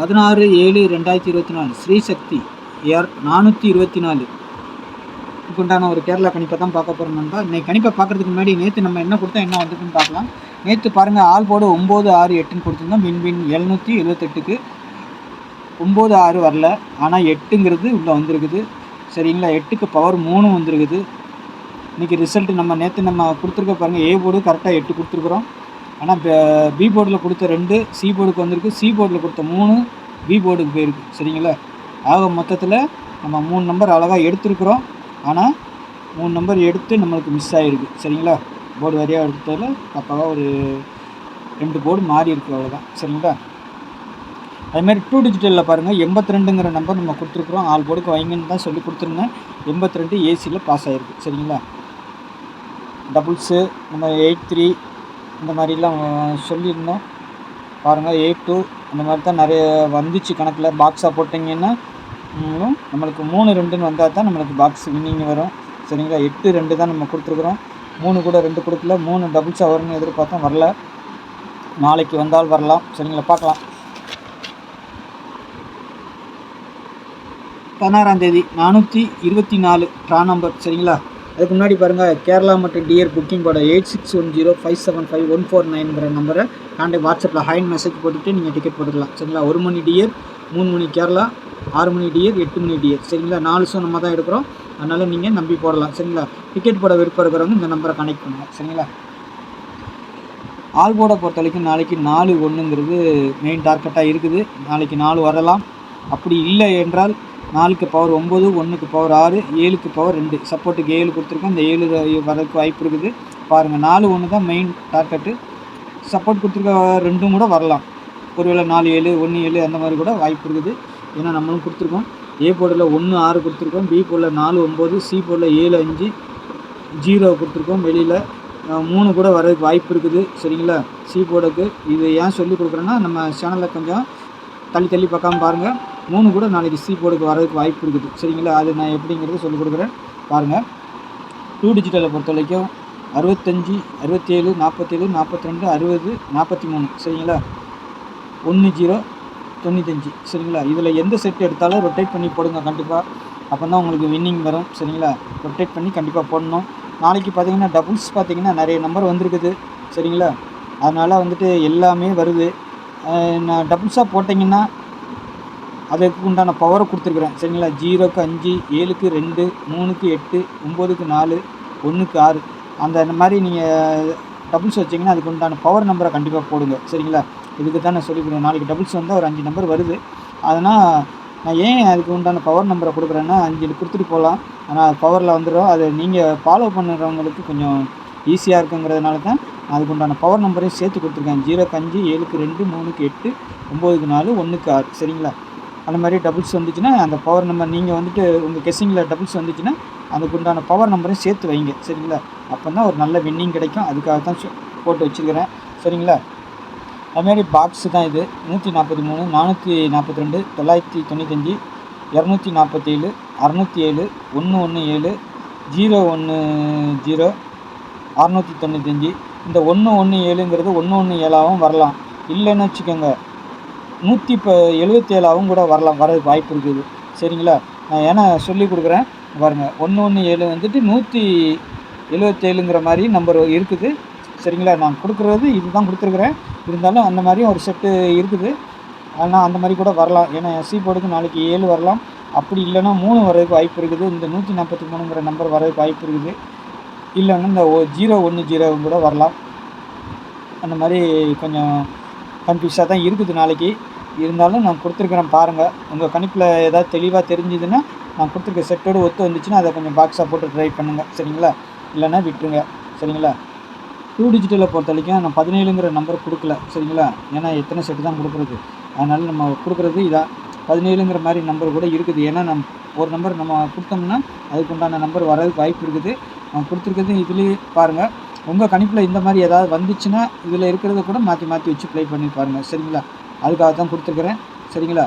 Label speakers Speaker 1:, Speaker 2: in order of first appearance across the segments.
Speaker 1: 16/7/2024 ஸ்ரீசக்தி ஏர் 424 உண்டான ஒரு கேரளா கணிப்பை தான் பார்க்க போகிறோம் நண்பா. இன்னைக்கு கணிப்பை பார்க்குறதுக்கு முன்னாடி நேற்று நம்ம என்ன கொடுத்தா என்ன வந்துருக்குன்னு பார்க்கலாம். நேற்று பாருங்கள், ஆல் போர்டு 9, 6, 8ன்னு கொடுத்துருந்தோம். மின்பின் 778க்கு 9, 6 வரல, ஆனால் 8ங்கிறது உள்ளே வந்திருக்குது. சரிங்களா, 8க்கு பவர் 3 வந்திருக்குது. இன்றைக்கி ரிசல்ட்டு நம்ம நேற்று நம்ம கொடுத்துருக்க பாருங்கள், ஏ போர்டு கரெக்டாக 8 கொடுத்துருக்குறோம். ஆனால் பி போர்டில் கொடுத்த 2 சி போர்டுக்கு வந்திருக்கு, சி போர்டில் கொடுத்த 3 பி போர்டுக்கு போயிருக்கு. சரிங்களா, ஆக மொத்தத்தில் நம்ம 3 நம்பர் அழகாக எடுத்துருக்குறோம். ஆனால் 3 நம்பர் எடுத்து நம்மளுக்கு மிஸ் ஆகிருக்கு. சரிங்களா, போர்டு வரியாக எடுத்ததில் பக்காவாக ஒரு 2 போர்டு மாறி இருக்குது, அவ்வளோதான். சரிங்களா, அதுமாதிரி 2 டிஜிட்டலில் பாருங்கள், 82ங்கிற நம்பர் நம்ம கொடுத்துருக்குறோம். ஆல் போர்டுக்கு வைங்கன்னு தான் சொல்லி கொடுத்துருந்தேன். 82 ஏசியில் பாஸ் ஆகிருக்கு. சரிங்களா, டபுள்ஸு நம்ம 83 இந்த மாதிரிலாம் சொல்லியிருந்தோம். பாருங்கள், 82 அந்த மாதிரி தான் நிறைய வந்துச்சு கணக்கில். பாக்ஸாக போட்டிங்கன்னா நம்மளுக்கு 3, 2ன்னு வந்தால் தான் நம்மளுக்கு பாக்ஸ் வின்னிங் வரும். சரிங்களா, 8, 2 தான் நம்ம கொடுத்துருக்குறோம். 3 கூட 2 கொடுக்கல, 3 டபுள்ஸாக வரும்னு எதிர்பார்த்தோம், வரல. நாளைக்கு வந்தால் வரலாம். சரிங்களா, பார்க்கலாம். 16ஆம் தேதி 424 ட்ரா நம்பர். சரிங்களா, அதுக்கு முன்னாடி பாருங்கள், கேரளா மற்றும் டியர் புக்கிங் போட 8610575149ங்கிற நம்பரை கான்டாக்ட் வாட்ஸ்அப்பில் ஹைன் மெசேஜ் போட்டுவிட்டு நீங்கள் டிக்கெட் போட்டுக்கலாம். சரிங்களா, 1 மணி டியர், 3 மணி கேரளா, 6 மணி டியர், 8 மணி டியர். சரிங்களா, 4 ஷோ நம்ம தான் எடுக்கிறோம், அதனால் நீங்கள் நம்பி போடலாம். சரிங்களா, டிக்கெட் போட விருப்பம் இருக்கிறவங்க இந்த நம்பரை கனெக்ட் பண்ணுங்கள். சரிங்களா, ஆல் போர்டை பொறுத்த வரைக்கும் நாளைக்கு 4-1ங்கிறது மெயின் டார்கெட்டாக இருக்குது. நாளைக்கு 4 வரலாம். அப்படி இல்லை என்றால் 4க்கு பவர் 9, 1க்கு பவர் 6, 7க்கு பவர் 2. சப்போர்ட்டுக்கு 7 கொடுத்துருக்கோம், இந்த 7 வரதுக்கு வாய்ப்பு இருக்குது. பாருங்கள், 4-1 தான் மெயின் டார்கெட்டு. சப்போர்ட் கொடுத்துருக்க 2 கூட வரலாம். ஒருவேளை 4-7, 1-7 அந்த மாதிரி கூட வாய்ப்பு இருக்குது. ஏன்னா நம்மளும் கொடுத்துருக்கோம். ஏ போர்டில் 1-6 கொடுத்துருக்கோம், பி போர்டில் 4-9, சி போர்டில் 7-5, 0 கொடுத்துருக்கோம். வெளியில் 3 கூட வரதுக்கு வாய்ப்பு இருக்குது. சரிங்களா, சி போர்டுக்கு இது ஏன் சொல்லி கொடுக்குறேன்னா, நம்ம சேனலில் கொஞ்சம் தள்ளி பார்க்காம பாருங்கள். 3 கூட நாளைக்கு சி போர்டுக்கு வரதுக்கு வாய்ப்பு இருக்குது. சரிங்களா, அது நான் எப்படிங்கிறது சொல்லிக் கொடுக்குறேன் பாருங்கள். 2 டிஜிட்டலை பொறுத்த வரைக்கும் 65, 67, 47, 42, 60, 43. சரிங்களா, 10, 95. சரிங்களா, இதில் எந்த செட் எடுத்தாலும் ரொட்டேட் பண்ணி போடுங்க கண்டிப்பாக. அப்போ தான் உங்களுக்கு வின்னிங் வரும். சரிங்களா, ரொட்டேட் பண்ணி கண்டிப்பாக போடணும். நாளைக்கு பார்த்தீங்கன்னா டபுள்ஸ் பார்த்தீங்கன்னா நிறைய நம்பர் வந்திருக்குது. சரிங்களா, அதனால் வந்துட்டு எல்லாமே வருது. நான் டபுள்ஸாக போட்டிங்கன்னா அதுக்கு உண்டான பவரை கொடுத்துருக்குறேன். சரிங்களா, 0க்கு 5, 7க்கு 2, 3க்கு 8, 9க்கு 4, 1க்கு 6 அந்த மாதிரி நீங்கள் டபுள்ஸ் வச்சிங்கன்னா அதுக்கு உண்டான பவர் நம்பரை கண்டிப்பாக போடுங்க. சரிங்களா, இதுக்கு தான் நான் சொல்லிக் கொடுக்குறேன். நாளைக்கு டபுள்ஸ் வந்தால் ஒரு 5 நம்பர் வருது. அதனால் நான் ஏன் அதுக்கு உண்டான பவர் நம்பரை கொடுக்குறேன்னா, 5 கொடுத்துட்டு போகலாம், ஆனால் பவரில் வந்துடும். அது நீங்கள் ஃபாலோ பண்ணுறவங்களுக்கு கொஞ்சம் ஈஸியாக இருக்குங்கிறதுனால தான் அதுக்கு உண்டான பவர் நம்பரையும் சேர்த்து கொடுத்துருக்கேன். 0க்கு 5, 7க்கு 2, 3க்கு 8, 9க்கு 4, 1க்கு 6. சரிங்களா, அந்த மாதிரி டபுள்ஸ் வந்துச்சுன்னா அந்த பவர் நம்பர் நீங்கள் வந்துட்டு உங்கள் கெஸ்ஸிங்கில் டபுள்ஸ் வந்துச்சுன்னா அதுக்கு உண்டான பவர் நம்பரையும் சேர்த்து வைங்க. சரிங்களா, அப்போ தான் ஒரு நல்ல வின்னிங் கிடைக்கும். அதுக்காக தான் போட்டு வச்சுருக்கிறேன். சரிங்களா, அதுமாதிரி பாக்ஸு தான் இது. 143, 442, 995, 247, 607, 117, 010, 695. இந்த 117ங்கிறது 117ஆகவும் வரலாம். இல்லைன்னு வச்சுக்கோங்க 177ஆகவும் கூட வரலாம், வரதுக்கு வாய்ப்பு இருக்குது. சரிங்களா, நான் ஏன்னா சொல்லி கொடுக்குறேன் பாருங்கள். 117 வந்துட்டு 177ங்கிற மாதிரி நம்பர் இருக்குது. சரிங்களா, நான் கொடுக்குறது இது தான் கொடுத்துருக்குறேன். இருந்தாலும் அந்த மாதிரியும் ஒரு செட்டு இருக்குது. ஆனால் அந்த மாதிரி கூட வரலாம். ஏன்னா சி போர்டுக்கு நாளைக்கு 7 வரலாம். அப்படி இல்லைன்னா 3 வரதுக்கு வாய்ப்பு இருக்குது. இந்த 143ங்கிற நம்பர் வரதுக்கு வாய்ப்பு இருக்குது. இல்லைன்னா இந்த 010 கூட வரலாம். அந்த மாதிரி கொஞ்சம் கன்ஃபியூஸாக தான் இருக்குது நாளைக்கு. இருந்தாலும் நான் கொடுத்துருக்குறேன் பாருங்கள். உங்கள் கணிப்பில் ஏதாவது தெளிவாக தெரிஞ்சுதுன்னா நான் கொடுத்துருக்க செட்டோடு ஒத்து வந்துச்சுன்னா அதை கொஞ்சம் பாக்ஸாக போட்டு ட்ரை பண்ணுங்கள். சரிங்களா, இல்லைன்னா விட்டுருங்க. சரிங்களா, 2 டிஜிட்டலை பொறுத்த வரைக்கும் நான் 17ங்கிற நம்பர் கொடுக்கல. சரிங்களா, ஏன்னா எத்தனை செட்டு தான் கொடுக்குறது, அதனால் நம்ம கொடுக்குறது இதான். 17ங்கிற மாதிரி நம்பர் கூட இருக்குது. ஏன்னா ஒரு நம்பர் நம்ம கொடுத்தோம்னா அதுக்கு உண்டான நம்பர் வரதுக்கு வாய்ப்பு இருக்குது. நான் கொடுத்துருக்கிறது இதுலேயே பாருங்கள். உங்கள் கணிப்பில் இந்த மாதிரி ஏதாவது வந்துச்சுன்னா இதில் இருக்கிறத கூட மாற்றி வச்சு ப்ளே பண்ணி பாருங்கள். சரிங்களா, அதுக்காக தான் கொடுத்துருக்குறேன். சரிங்களா,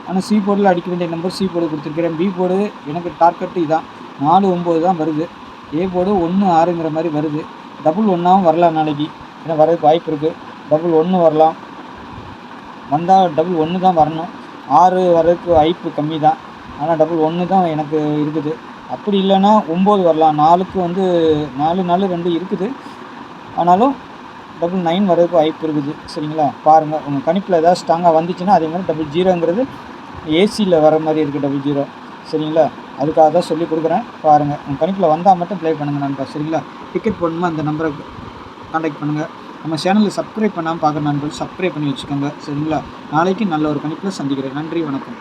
Speaker 1: ஆனால் சி போர்டில் அடிக்க வேண்டிய நம்பர் சி போர்டு கொடுத்துருக்குறேன். பி போர்டு எனக்கு டார்கெட்டு இதான் 4-9 தான் வருது. ஏ போர்டு 1-6ங்கிற மாதிரி வருது. டபுள் 1ஆகவும் வரலாம் நாளைக்கு, ஏன்னா வரதுக்கு வாய்ப்பு இருக்குது. டபுள் 1 வரலாம், வந்தால் டபுள் 1 தான் வரணும். 6 வர்றதுக்கு வாய்ப்பு கம்மி தான். ஆனால் டபுள் 1 தான் எனக்கு இருக்குது. அப்படி இல்லைன்னா 9 வரலாம். 4க்கு வந்து 4 4 2 இருக்குது. ஆனாலும் டபுள் 9 வர்றதுக்கு வாய்ப்பு இருக்குது. சரிங்களா? பாருங்கள், உங்கள் கணிப்பில் ஏதாவது ஸ்ட்ராங்காக வந்துச்சுன்னா அதே மாதிரி டபுள் 0ங்கிறது ஏசியில் வர மாதிரி இருக்குது டபுள் 0. சரிங்களா? அதுக்காக தான் சொல்லி கொடுக்குறேன். பாருங்கள், உங்கள் கணிப்பில் வந்தால் மட்டும் ப்ளே பண்ணுங்கள் நண்பா. சரிங்களா? டிக்கெட் போடணுமா அந்த நம்பரை கான்டாக்ட் பண்ணுங்கள். நம்ம சேனலில் சப்ஸ்கிரைப் பண்ணாமல் பார்க்குற நண்பர்கள் சப்ஸ்கிரைப் பண்ணி வச்சுக்கோங்க. சரிங்களா? நாளைக்கு நல்ல ஒரு கணிப்பில் சந்திக்கிறேன். நன்றி, வணக்கம்.